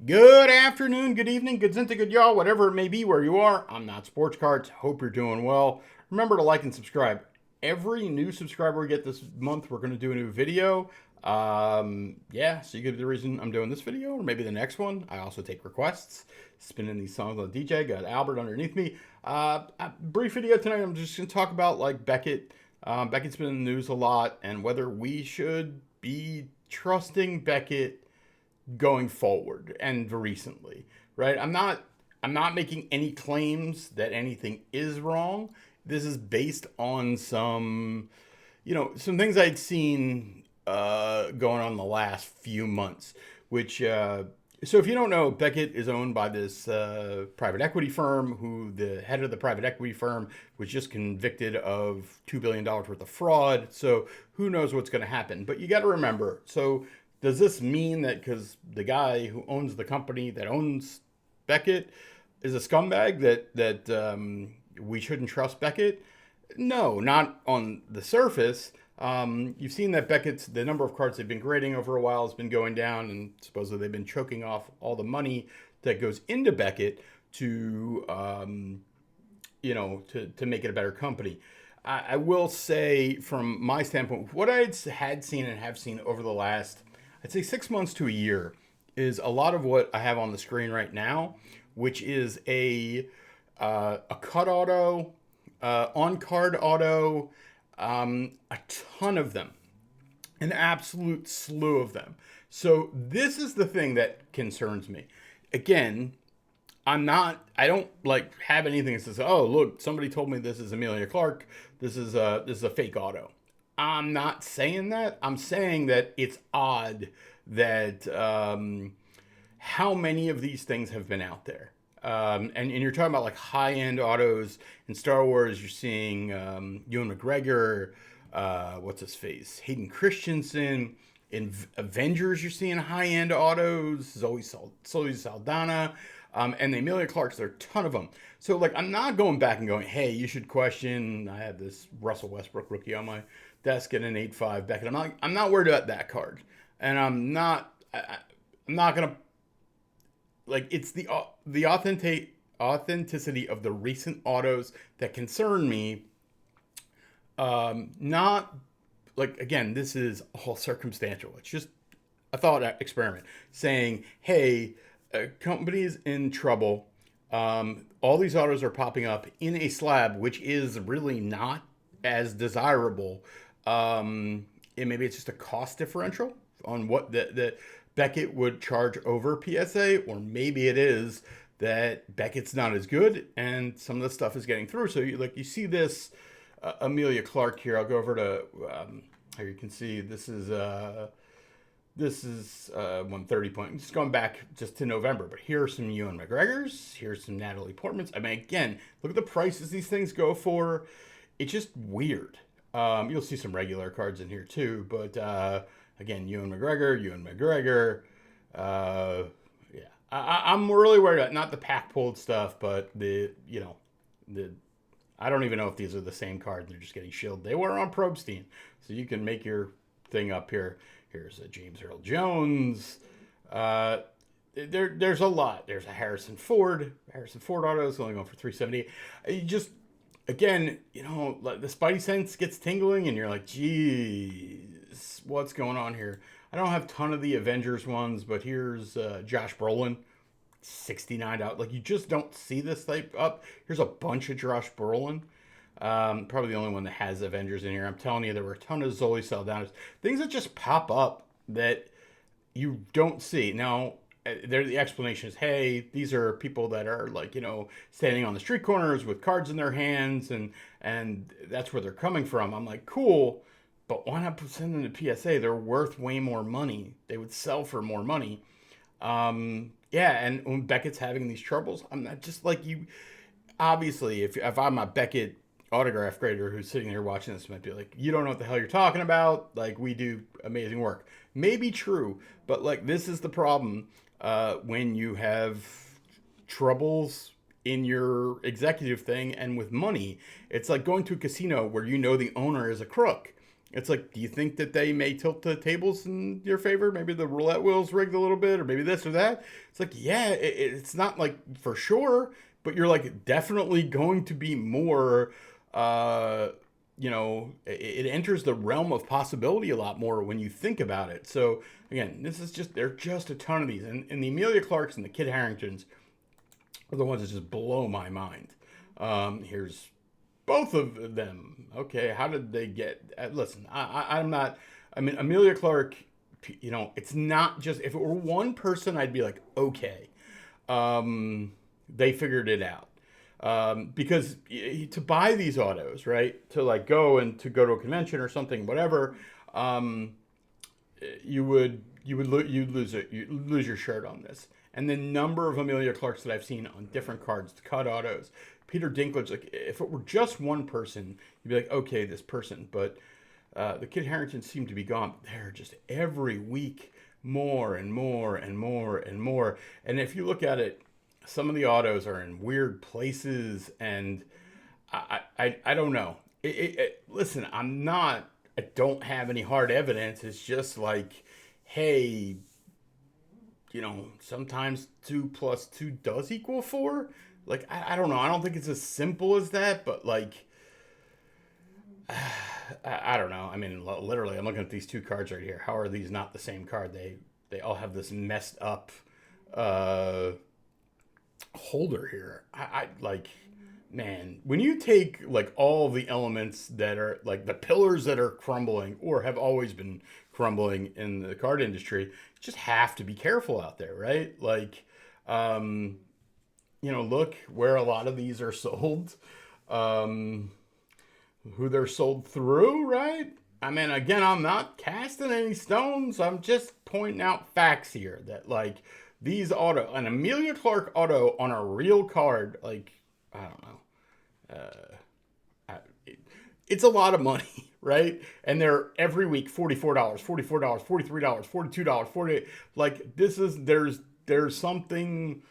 Good afternoon, good evening, good zinta, good y'all, whatever it may be where you are. I'm Not Sports Cards. Hope you're doing well. Remember to like and subscribe. Every new subscriber we get this month, we're going to do a new video. So you get the reason I'm doing this video or maybe the next one. I also take requests. Spinning these songs on the DJ. Got Albert underneath me. A brief video tonight. I'm just going to talk about like Beckett. Beckett's been in the news a lot and whether we should be trusting Beckett going forward and recently, right? I'm not making any claims that anything is wrong. This is based on some things I'd seen going on the last few months, which so if you don't know, Beckett is owned by this private equity firm who the head of the private equity firm was just convicted of $2 billion worth of fraud. So who knows what's going to happen. But you got to remember, so does this mean that because the guy who owns the company that owns Beckett is a scumbag that we shouldn't trust Beckett? No, not on the surface. You've seen that the number of cards they've been grading over a while has been going down, and supposedly they've been choking off all the money that goes into Beckett to make it a better company. I will say, from my standpoint, what I had seen and have seen over the last, I'd say 6 months to a year, is a lot of what I have on the screen right now, which is a cut auto, on card auto, a ton of them, an absolute slew of them. So this is the thing that concerns me. Again, I don't like have anything that says, oh, look, somebody told me this is Amelia Clark. This is a fake auto. I'm not saying that. I'm saying that it's odd that how many of these things have been out there. And you're talking about like high-end autos in Star Wars. You're seeing Ewan McGregor, what's his face, Hayden Christensen. In Avengers, you're seeing high-end autos, Zoe Saldana, and the Amelia Clarks. There are a ton of them. So like, I'm not going back and going, hey, you should question. I have this Russell Westbrook rookie on my desk at an 8.5 Beckett. I'm not worried about that card, and I'm not gonna like, it's the authenticity of the recent autos that concern me. Not like, again, this is all circumstantial. It's just a thought experiment saying, hey, company's in trouble. All these autos are popping up in a slab, which is really not as desirable. And maybe it's just a cost differential on what the Beckett would charge over PSA, or maybe it is that Beckett's not as good and some of the stuff is getting through. So you see this Amelia Clark here. I'll go over to here. You can see this is 130 point. Just going back just to November, but here are some Ewan McGregors. Here's some Natalie Portmans. I mean, again, look at the prices these things go for. It's just weird. You'll see some regular cards in here too, but again, Ewan McGregor. Yeah, I'm really worried about not the pack pulled stuff, but the I don't even know if these are the same cards. They're just getting shilled. They were on Probstein, so you can make your thing up here. Here's a James Earl Jones. There's a lot. There's a Harrison Ford. Harrison Ford auto is only going for 370. You just, again, like the spidey sense gets tingling, and you're like, geez, what's going on here? I don't have a ton of the Avengers ones, but here's Josh Brolin, $69. Like, you just don't see this type up. Here's a bunch of Josh Brolin. Probably the only one that has Avengers in here. I'm telling you, there were a ton of Zoe Saldana. Things that just pop up that you don't see. Now, the explanation is, hey, these are people that are like, standing on the street corners with cards in their hands, and that's where they're coming from. I'm like, cool, but why not send them to PSA? They're worth way more money. They would sell for more money. Yeah, and when Beckett's having these troubles, I'm not just like you. Obviously, if I'm a Beckett autograph grader who's sitting here watching this, might be like, you don't know what the hell you're talking about. Like, we do amazing work. Maybe true, but like, this is the problem when you have troubles in your executive thing and with money. It's like going to a casino where the owner is a crook. It's like, do you think that they may tilt the tables in your favor? Maybe the roulette wheel's rigged a little bit, or maybe this or that. It's like, yeah, it's not like for sure, but you're like definitely going to be more. It enters the realm of possibility a lot more when you think about it. So again, there are just a ton of these, and the Amelia Clarks and the Kit Haringtons are the ones that just blow my mind. Here's both of them. Okay, how did they get? Listen, I'm not. I mean, Amelia Clark. It's not just if it were one person, I'd be like, okay, they figured it out. Because to buy these autos, right, to like go to a convention or something, whatever, you'd lose your shirt on this. And the number of Amelia Clarks that I've seen on different cards, cut autos, Peter Dinklage, like if it were just one person, you'd be like, okay, this person. But the Kit Harington seem to be gone. They're just every week more and more and more and more. And if you look at it, some of the autos are in weird places, and I don't know. Listen, I don't have any hard evidence. It's just like, hey, sometimes 2 + 2 does equal 4. Like, I don't know. I don't think it's as simple as that, but like, I don't know. I mean, literally, I'm looking at these two cards right here. How are these not the same card? They all have this messed up holder here. I like, man, when you take like all the elements that are like the pillars that are crumbling or have always been crumbling in the card industry, you just have to be careful out there, right? Like, look where a lot of these are sold, who they're sold through, right? I mean, again, I'm not casting any stones. I'm just pointing out facts here that like these an Amelia Clark auto on a real card, like, I don't know. It's a lot of money, right? And they're every week $44, $44, $43, $42, $48. Like, there's something.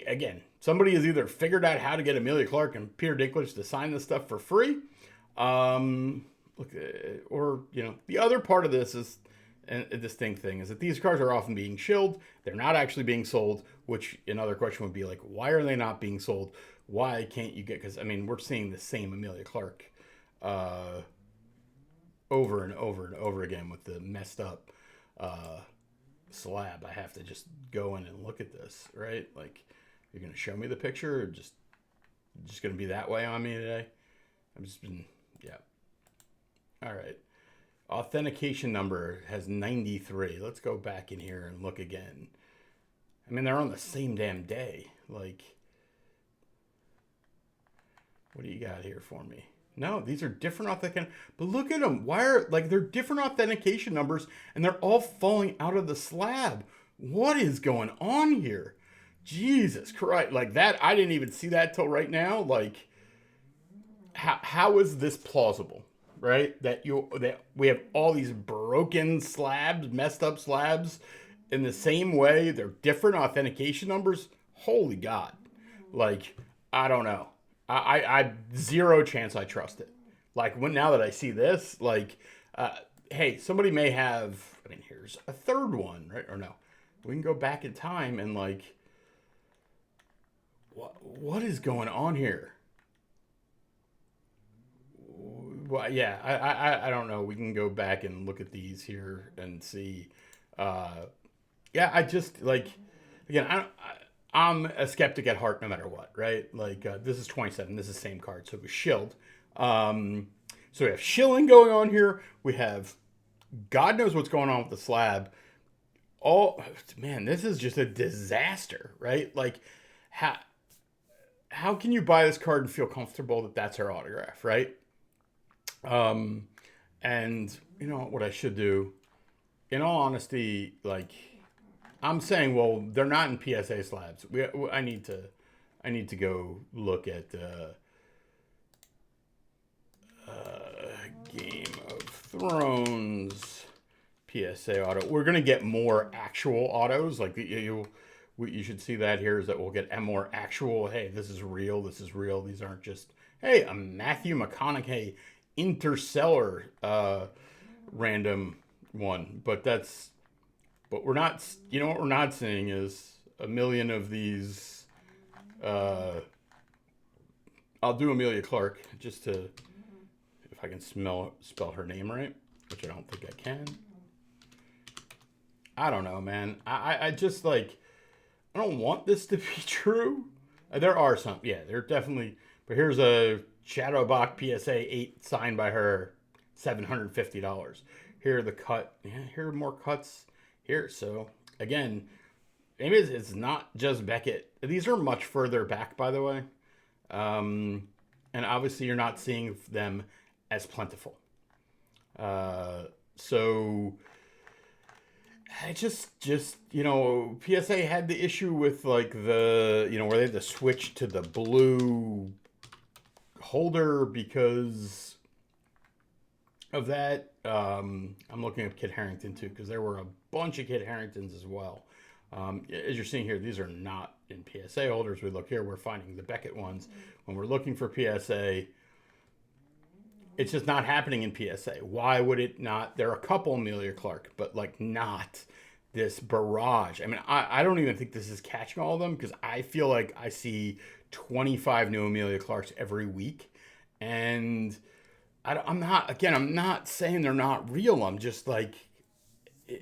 Again, somebody has either figured out how to get Amelia Clark and Peter Dinklage to sign this stuff for free. Or the other part of this is, and a distinct thing is that these cars are often being shilled. They're not actually being sold, which another question would be like, why are they not being sold? Why can't you get, because I mean, we're seeing the same Amelia Clark over and over and over again with the messed up slab. I have to just go in and look at this, right? Like, you're going to show me the picture or just going to be that way on me today? I've just been, yeah. All right. Authentication number has 93. Let's go back in here and look again. I mean, they're on the same damn day. Like, what do you got here for me? No, these are different authentication. But look at them. They're different authentication numbers, and they're all falling out of the slab. What is going on here? Jesus Christ. Like that, I didn't even see that till right now. Like, how is this plausible? Right? That we have all these broken slabs, messed up slabs in the same way. They're different authentication numbers. Holy God. Like, I don't know. I zero chance I trust it. Like, now that I see this, like, hey, somebody may have, I mean, here's a third one, right? Or no, we can go back in time and like, what is going on here? Well, yeah, I don't know. We can go back and look at these here and see. Yeah, I just like, again, I'm a skeptic at heart no matter what, right? Like, this is 27. This is the same card, so it was shilled. So we have shilling going on here. We have God knows what's going on with the slab. Man, this is just a disaster, right? Like, how can you buy this card and feel comfortable that that's her autograph, right? And what I should do, in all honesty, like, I'm saying, well, they're not in PSA slabs. I need to go look at Game of Thrones PSA auto. We're gonna get more actual autos. Like, you should see that here, is that we'll get a more actual. Hey, this is real. This is real. These aren't just, hey, a Matthew McConaughey interseller random one, but we're not, you know what we're not seeing is a million of these. I'll do Amelia Clark just to, if I can spell her name right, which I don't think I can. I don't know, man. I just like, I don't want this to be true. There are some, yeah, there definitely, but here's a Shadowbach PSA 8 signed by her, $750. Here are the cut, yeah, here are more cuts here. So again, maybe it's not just Beckett. These are much further back, by the way. And obviously you're not seeing them as plentiful. So I just, you know, PSA had the issue with like the, you know, where they had to switch to the blue holder because of that. I'm looking at Kit Harington too, because there were a bunch of Kit Haringtons as well. As you're seeing here, these are not in PSA holders. We look here, we're finding the Beckett ones. When we're looking for PSA, it's just not happening in PSA. Why would it not? There are a couple Amelia Clark, but like not this barrage. I mean, I don't even think this is catching all of them, because I feel like I see 25 new Amelia Clarks every week. And I'm not saying they're not real. I'm just like,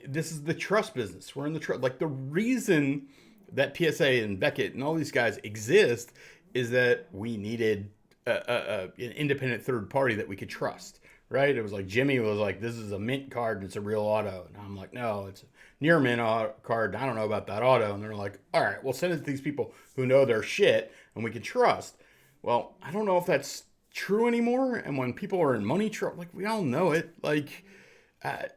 this is the trust business. We're in the trust. Like, the reason that PSA and Beckett and all these guys exist is that we needed an independent third party that we could trust, right? It was like Jimmy was like, this is a mint card and it's a real auto. And I'm like, no, it's a near mint card. I don't know about that auto. And they're like, all right, we'll send it to these people who know their shit and we can trust. Well, I don't know if that's true anymore. And when people are in money trouble, like, we all know it. Like,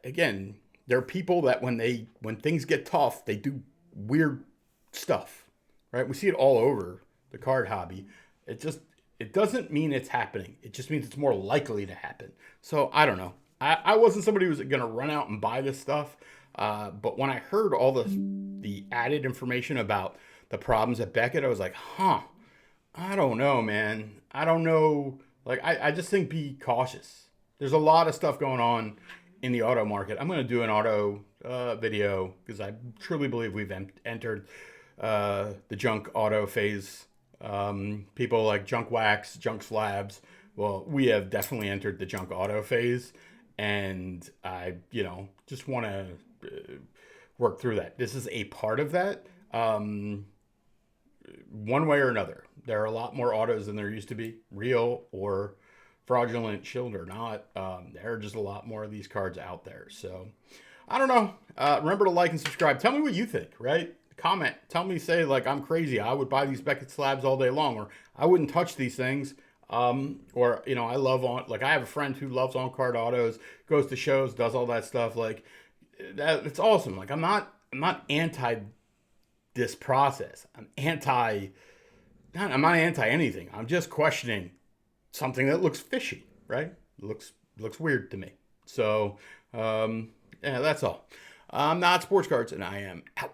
again, there are people that when things get tough, they do weird stuff, right? We see it all over the card hobby. It doesn't mean it's happening. It just means it's more likely to happen. So I don't know. I wasn't somebody who was going to run out and buy this stuff. But when I heard all the added information about the problems at Beckett, I was like, I don't know, man. I don't know. Like, I just think be cautious. There's a lot of stuff going on in the auto market. I'm going to do an auto video because I truly believe we've entered the junk auto phase. People like junk wax, junk slabs. Well, we have definitely entered the junk auto phase, and I, just want to work through that. This is a part of that. One way or another, there are a lot more autos than there used to be, real or fraudulent, shilled or not. There are just a lot more of these cards out there. So I don't know. Remember to like and subscribe. Tell me what you think, right? Comment. Tell me, say, like, I'm crazy. I would buy these Beckett slabs all day long, or I wouldn't touch these things. Or, I love I have a friend who loves on-card autos, goes to shows, does all that stuff. Like, that, it's awesome. Like, I'm not anti this process. I'm not anti anything. I'm just questioning something that looks fishy, right? Looks weird to me. So, yeah, that's all. I'm NotSportsCards, and I am out.